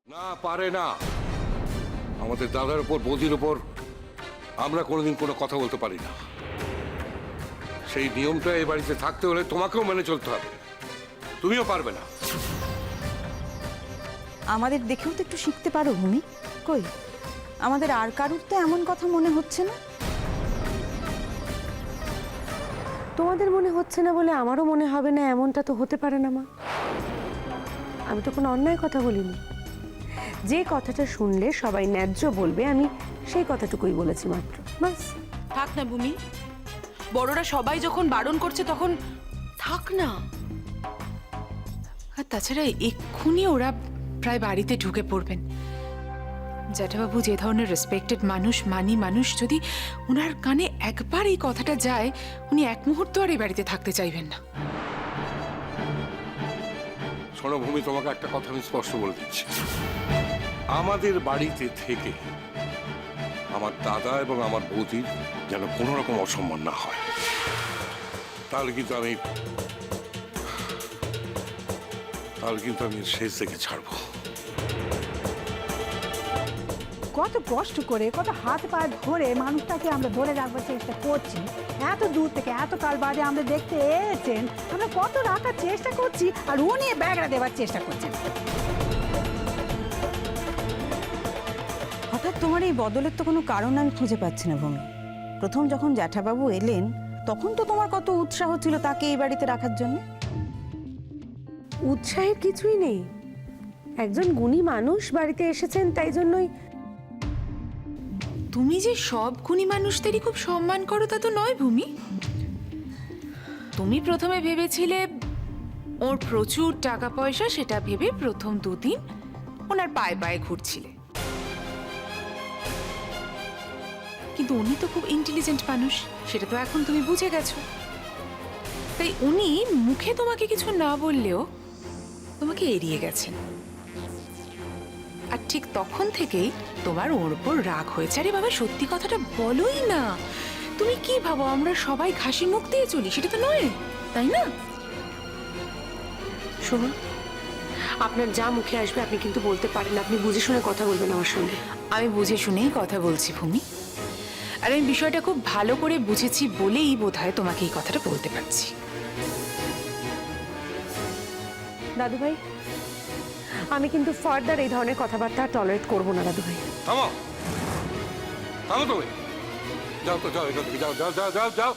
না পারে না, আমাদের দাদার উপর বৌদির উপর আমরা কোনোদিন কোনো কথা বলতে পারি না। সেই নিয়মটা এই বাড়িতে থাকতে হলে তোমাকেও মেনে চলতে হবে, তুমিও পারবে না। আমাদের দেখেও তো একটু শিখতে পারো ভূমি। কই আমাদের আর কারুর তো এমন কথা মনে হচ্ছে না। তোমাদের মনে হচ্ছে না বলে আমারও মনে হবে না এমনটা তো হতে পারে না মা। আমি তো কোনো অন্যায় কথা বলিনি। যে কথাটা শুনলে সবাই ন্যায্য বলবে আমি সেই কথাটুকুই বলেছি মাত্র, বাস। থাক না ভূমি, বড়রা সবাই যখন বারণ করছে তখন থাক না। আর তাছাড়া এক্ষুনি ওরা প্রায় বাড়িতে ঢুকে পড়বেন। জ্যাঠাবাবু যে ধরনের রেসপেক্টেড মানুষ, মানি মানুষ, যদি ওনার কানে একবার এই কথাটা যায় উনি এক মুহূর্ত আর এই বাড়িতে থাকতে চাইবেন না। শোনো ভূমি, তোমাকে একটা কথা আমি স্পষ্ট বলে দিচ্ছি, আমাদের বাড়িতে থেকে আমার দাদা এবং আমার বৌদির যেন কোনো রকম অসম্মান না হয়, তাহলে কিন্তু আমি শেষ থেকে ছাড়বো। কত কষ্ট করে কত হাত পা ধরে মানুষটাকে আমরা ধরে রাখবার চেষ্টা করছি, এত দূর থেকে এত কাল বাদে আমরা দেখতে এসেছেন, আমরা কত রাখার চেষ্টা করছি আর উনি ব্যাগরা দেওয়ার চেষ্টা করছেন। হঠাৎ তোমার এই বদলের তো কোনো কারণ আমি খুঁজে পাচ্ছি না ভূমি। প্রথম যখন জ্যাঠাবাবু এলেন তখন তো তোমার কত উৎসাহ ছিল তাকে এই বাড়িতে রাখার জন্য। উৎসাহের কিছুই নেই, একজন গুণী মানুষ বাড়িতে এসেছেন তাই জন্যই। তুমি যে সব গুণী মানুষদেরই খুব সম্মান করো তা তো নয় ভূমি। তুমি প্রথমে ভেবেছিলে ওর প্রচুর টাকা পয়সা, সেটা ভেবে প্রথম দুদিন ওনার পায়ে পায়ে ঘুরছিলে। কিন্তু উনি তো খুব ইন্টেলিজেন্ট মানুষ, সেটা তো এখন তুমি বুঝে গেছো। তাই উনি মুখে তোমাকে কিছু না বললেও তোমাকে এড়িয়ে গেছেন। আর ঠিক তখন থেকেই তোমার ওর উপর রাগ হয়েছে। আরে বাবা, সত্যি কথাটা বলোই না। তুমি কি ভাবো আমরা সবাই হাসি মুখ দিয়ে চলি? সেটা তো নয়, তাই না? শুনুন, আপনার যা মুখে আসবে আপনি কিন্তু বলতে পারেন, আপনি বুঝে শুনে কথা বলবেন আমার সঙ্গে। আমি বুঝে শুনেই কথা বলছি ভূমি, আর আমি বিষয়টা খুব ভালো করে বুঝেছি বলেই বোধহয় তোমাকে এই কথাটা বলতে পারছি। দাদু ভাই, আমি কিন্তু ফার্দার এই ধরনের কথাবার্তা টলারেট করবো না দাদু ভাই। থামো, থামো তুমি, যাও তো, যাও এখান থেকে, যাও যাও যাও যাও যাও।